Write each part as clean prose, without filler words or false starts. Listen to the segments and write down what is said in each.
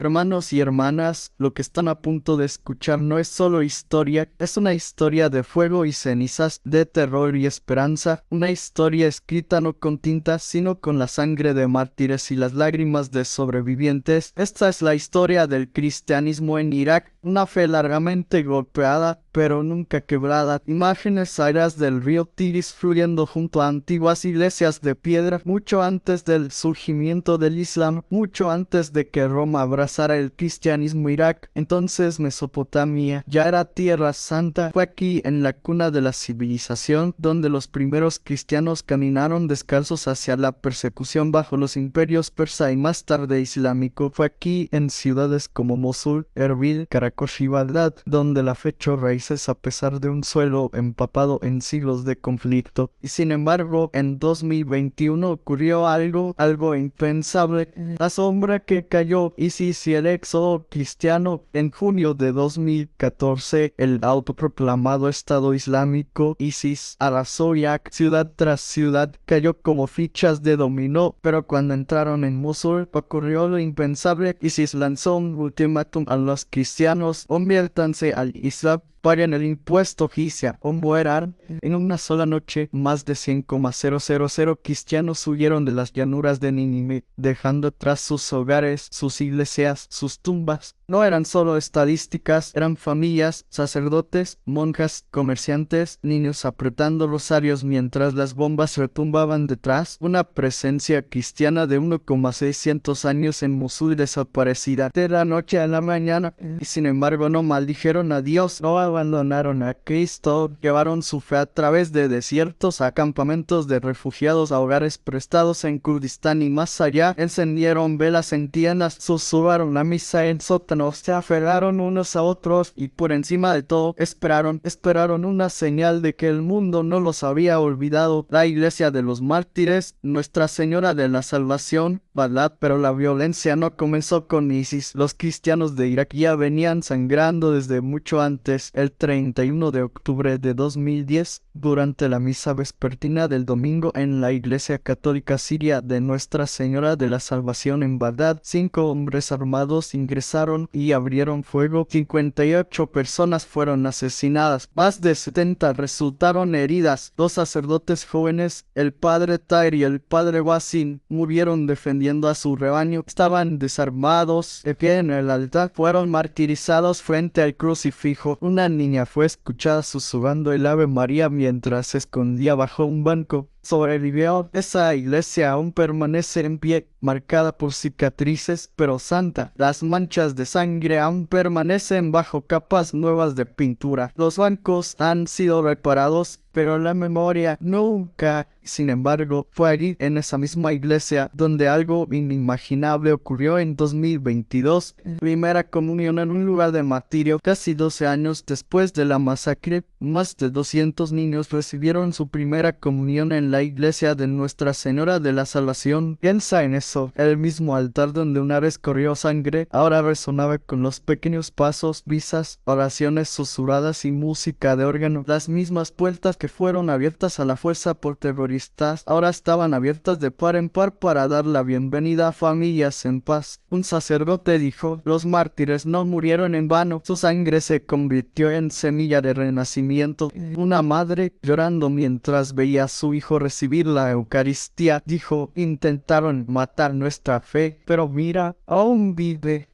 Hermanos y hermanas, lo que están a punto de escuchar no es solo historia, es una historia de fuego y cenizas, de terror y esperanza, una historia escrita no con tinta, sino con la sangre de mártires y las lágrimas de sobrevivientes. Esta es la historia del cristianismo en Irak, una fe largamente golpeada, pero nunca quebrada. Imágenes aéreas del río Tigris fluyendo junto a antiguas iglesias de piedra, mucho antes del surgimiento del Islam, mucho antes de que Roma abrazara el cristianismo. Irak, entonces Mesopotamia, ya era tierra santa. Fue aquí, en la cuna de la civilización, donde los primeros cristianos caminaron descalzos hacia la persecución bajo los imperios persa y más tarde islámico. Fue aquí, en ciudades como Mosul, Erbil, Karakosh y Bagdad, donde la fe echó raíces a pesar de un suelo empapado en siglos de conflicto. Y sin embargo, en 2021 ocurrió algo impensable. La sombra que cayó ISIS y el éxodo cristiano. En junio de 2014, el autoproclamado Estado Islámico ISIS arrasó Irak, ciudad tras ciudad, cayó como fichas de dominó, pero cuando entraron en Mosul ocurrió lo impensable. ISIS lanzó un ultimátum a los cristianos: conviértanse al Islam, paguen el impuesto jizya o mueran. En una sola noche, más de 100,000 cristianos huyeron de las llanuras de Nínive, dejando atrás sus hogares, sus iglesias, sus tumbas. No eran solo estadísticas, eran familias, sacerdotes, monjas, comerciantes, niños apretando rosarios mientras las bombas retumbaban detrás. Una presencia cristiana de 1,600 años en Mosul desaparecida de la noche a la mañana. Y sin embargo no maldijeron a Dios, no abandonaron a Cristo, llevaron su fe a través de desiertos, a campamentos de refugiados, a hogares prestados en Kurdistán y más allá. Encendieron velas en tiendas, susurraron la misa en sótanos, se aferraron unos a otros y por encima de todo esperaron una señal de que el mundo no los había olvidado. La iglesia de los mártires, Nuestra Señora de la Salvación, ¿verdad? Pero la violencia no comenzó con ISIS. Los cristianos de Irak ya venían sangrando desde mucho antes. El 31 de octubre de 2010, durante la misa vespertina del domingo en la iglesia católica siria de Nuestra Señora de la Salvación en Bagdad, 5 hombres armados ingresaron y abrieron fuego. 58 personas fueron asesinadas, más de 70 resultaron heridas. 2 sacerdotes jóvenes, el padre Tahir y el padre Wasim, murieron defendiendo a su rebaño. Estaban desarmados, de pie en el altar, fueron martirizados frente al crucifijo. Una niña fue escuchada susurrando el Ave María mientras se escondía bajo un banco. Sobrevivió. Esa iglesia aún permanece en pie, marcada por cicatrices, pero santa. Las manchas de sangre aún permanecen bajo capas nuevas de pintura. Los bancos han sido reparados, pero la memoria nunca. Sin embargo, fue allí, en esa misma iglesia, donde algo inimaginable ocurrió en 2022. Primera comunión en un lugar de martirio. Casi 12 años después de la masacre, más de 200 niños recibieron su primera comunión en la iglesia de Nuestra Señora de la Salvación. Piensa en eso. El mismo altar donde una vez corrió sangre, ahora resonaba con los pequeños pasos, risas, oraciones susurradas y música de órgano. Las mismas puertas que fueron abiertas a la fuerza por terroristas, ahora estaban abiertas de par en par para dar la bienvenida a familias en paz. Un sacerdote dijo: los mártires no murieron en vano, su sangre se convirtió en semilla de renacimiento. Una madre, llorando mientras veía a su hijo recibir la Eucaristía, dijo: intentaron matar nuestra fe, pero mira, aún vive.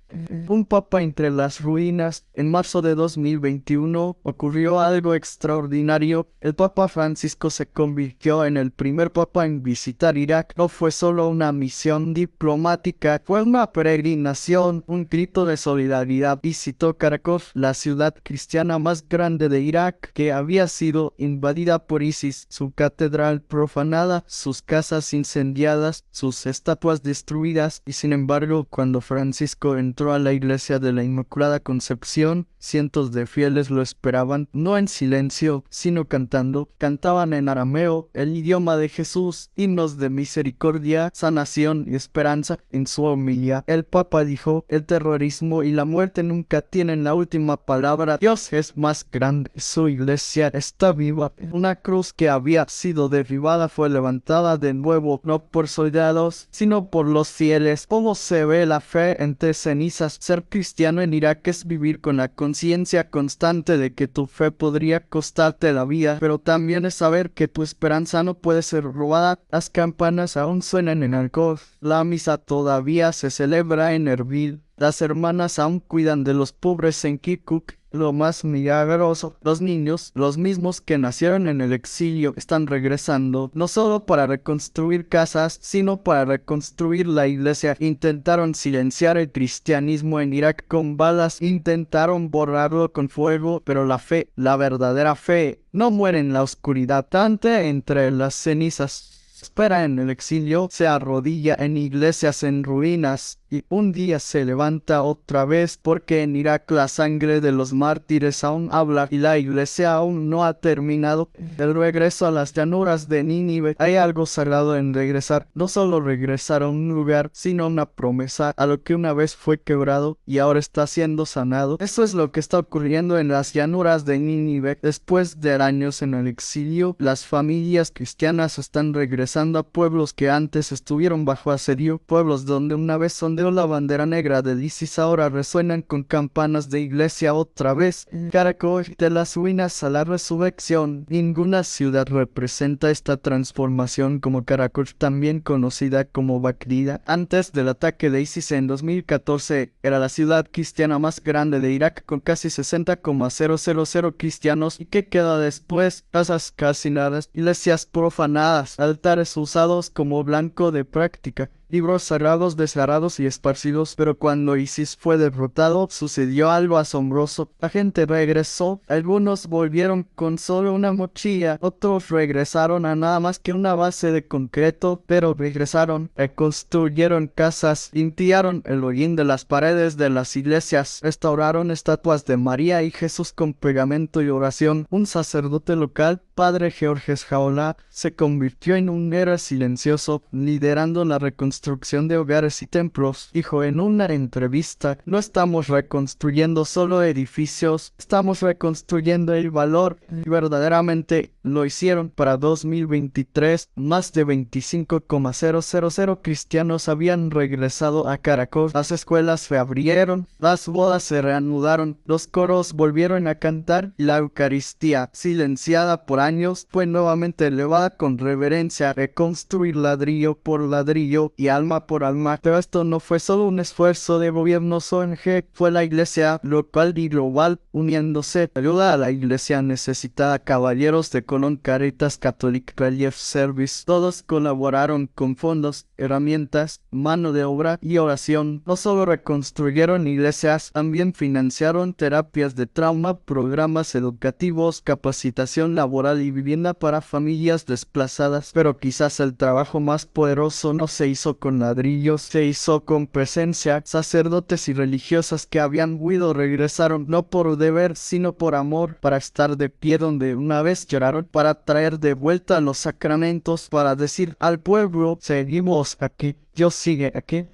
Un papa entre las ruinas. En marzo de 2021 ocurrió algo extraordinario. El Papa Francisco se convirtió en el primer papa en visitar Irak. No fue solo una misión diplomática, fue una peregrinación, un grito de solidaridad. Visitó Karakosh, la ciudad cristiana más grande de Irak, que había sido invadida por ISIS, su catedral profanada, sus casas incendiadas, sus estatuas destruidas. Y sin embargo, cuando Francisco entró a la iglesia de la Inmaculada Concepción, cientos de fieles lo esperaban, no en silencio, sino cantando. Cantaban en arameo, el idioma de Jesús, himnos de misericordia, sanación y esperanza. En su homilía, el Papa dijo: el terrorismo y la muerte nunca tienen la última palabra. Dios es más grande, su iglesia está viva. Una cruz que había sido derribada fue levantada de nuevo, no por soldados, sino por los fieles. ¿Cómo se ve la fe entre cenizas cenizas. Ser cristiano en Irak es vivir con la conciencia constante de que tu fe podría costarte la vida, pero también es saber que tu esperanza no puede ser robada. Las campanas aún suenan en Alcor, la misa todavía se celebra en Erbil, las hermanas aún cuidan de los pobres en Kirkuk. Lo más milagroso, los niños, los mismos que nacieron en el exilio, están regresando, no solo para reconstruir casas, sino para reconstruir la iglesia. Intentaron silenciar el cristianismo en Irak con balas, intentaron borrarlo con fuego, pero la fe, la verdadera fe, no muere en la oscuridad, tanto entre las cenizas. Espera en el exilio, se arrodilla en iglesias en ruinas y un día se levanta otra vez, porque en Irak la sangre de los mártires aún habla y la iglesia aún no ha terminado. El regreso a las llanuras de Nínive. Hay algo sagrado en regresar, no solo regresar a un lugar, sino una promesa a lo que una vez fue quebrado y ahora está siendo sanado. Eso es lo que está ocurriendo en las llanuras de Nínive. Después de años en el exilio, las familias cristianas están regresando a pueblos que antes estuvieron bajo asedio, pueblos donde una vez ondeó la bandera negra del ISIS, ahora resuenan con campanas de iglesia otra vez. Caracol, de las ruinas a la resurrección. Ninguna ciudad representa esta transformación como Caracol, también conocida como Bakrida. Antes del ataque de ISIS en 2014, era la ciudad cristiana más grande de Irak, con casi 60,000 cristianos. ¿Y qué queda después? Casas calcinadas, iglesias profanadas, altares usados como blanco de práctica, libros sagrados desgarrados y esparcidos. Pero cuando ISIS fue derrotado, sucedió algo asombroso. La gente regresó, algunos volvieron con solo una mochila, otros regresaron a nada más que una base de concreto, pero regresaron, reconstruyeron casas, limpiaron el hollín de las paredes de las iglesias, restauraron estatuas de María y Jesús con pegamento y oración. Un sacerdote local, Padre Georges Jaola, se convirtió en un héroe silencioso, liderando la reconstrucción de hogares y templos. Dijo en una entrevista: no estamos reconstruyendo solo edificios, estamos reconstruyendo el valor. Y verdaderamente lo hicieron. Para 2023, más de 25,000 cristianos habían regresado a Caracol. Las escuelas se abrieron, las bodas se reanudaron, los coros volvieron a cantar y la Eucaristía, silenciada por años, fue nuevamente elevada con reverencia. Reconstruir ladrillo por ladrillo y alma por alma. Pero esto no fue solo un esfuerzo de gobiernos ONG, fue la iglesia local y global uniéndose. Ayuda a la iglesia necesitada, caballeros de Colón, Caritas, Catholic Relief Service, todos colaboraron con fondos, herramientas, mano de obra y oración. No solo reconstruyeron iglesias, también financiaron terapias de trauma, programas educativos, capacitación laboral y vivienda para familias desplazadas. Pero quizás el trabajo más poderoso no se hizo con ladrillos, se hizo con presencia. Sacerdotes y religiosas que habían huido regresaron, no por deber, sino por amor, para estar de pie donde una vez lloraron, para traer de vuelta los sacramentos, para decir al pueblo: seguimos aquí, Dios sigue aquí.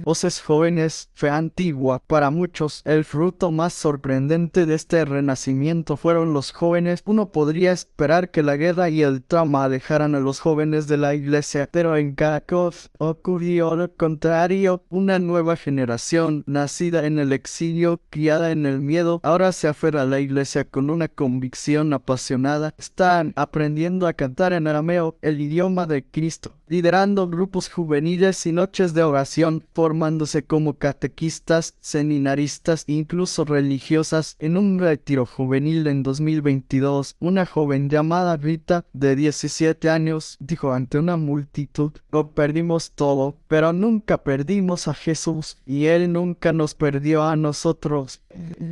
Voces jóvenes, fe antigua. Para muchos, el fruto más sorprendente de este renacimiento fueron los jóvenes. Uno podría esperar que la guerra y el trauma alejaran a los jóvenes de la iglesia, pero en Caracol ocurrió lo contrario. Una nueva generación, nacida en el exilio, criada en el miedo, ahora se aferra a la iglesia con una convicción apasionada. Están aprendiendo a cantar en arameo, el idioma de Cristo, liderando grupos juveniles y noches de oración, formándose como catequistas, seminaristas e incluso religiosas. En un retiro juvenil en 2022, una joven llamada Rita, de 17 años, dijo ante una multitud: lo perdimos todo, pero nunca perdimos a Jesús, y Él nunca nos perdió a nosotros.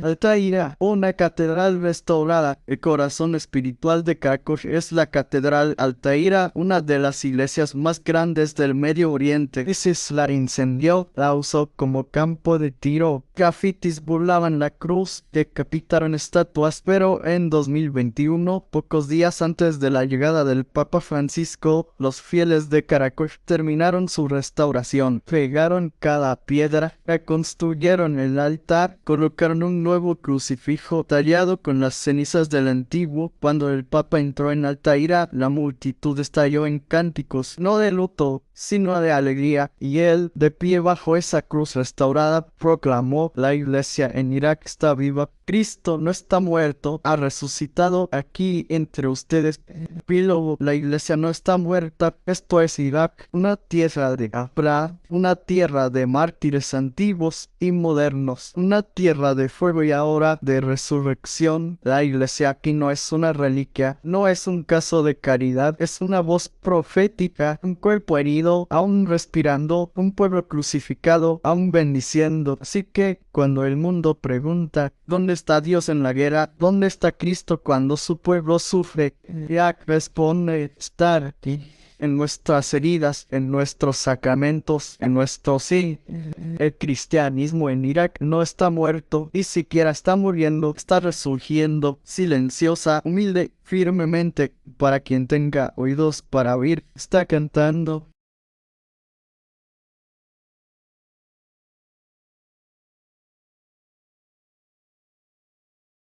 Altaira, una catedral restaurada. El corazón espiritual de Caracol es la Catedral Altaira, una de las iglesias más grandes del Medio Oriente. ISIS la incendió, la usó como campo de tiro. Grafitis burlaban la cruz, decapitaron estatuas, pero en 2021, pocos días antes de la llegada del Papa Francisco, los fieles de Caracol terminaron su restauración. Pegaron cada piedra, reconstruyeron el altar, colocaron un nuevo crucifijo tallado con las cenizas del antiguo. Cuando el Papa entró en Altaira, la multitud estalló en cánticos, no de luto, sino de alegría, y él, de pie bajo esa cruz restaurada, proclamó: la iglesia en Irak está viva, Cristo no está muerto, ha resucitado aquí entre ustedes. Epílogo: la iglesia no está muerta, esto es Irak, una tierra de Abraham, una tierra de mártires antiguos y modernos, una tierra de fuego y ahora de resurrección. La iglesia aquí no es una reliquia, no es un caso de caridad, es una voz profética, un cuerpo herido, aún respirando, un pueblo crucificado, aún bendiciendo. Así que, cuando el mundo pregunta: ¿dónde está Dios en la guerra? ¿Dónde está Cristo cuando su pueblo sufre? Irak responde: estar aquí, en nuestras heridas, en nuestros sacramentos, en nuestro sí. El cristianismo en Irak no está muerto, ni siquiera está muriendo, está resurgiendo, silenciosa, humilde, firmemente. Para quien tenga oídos para oír, está cantando.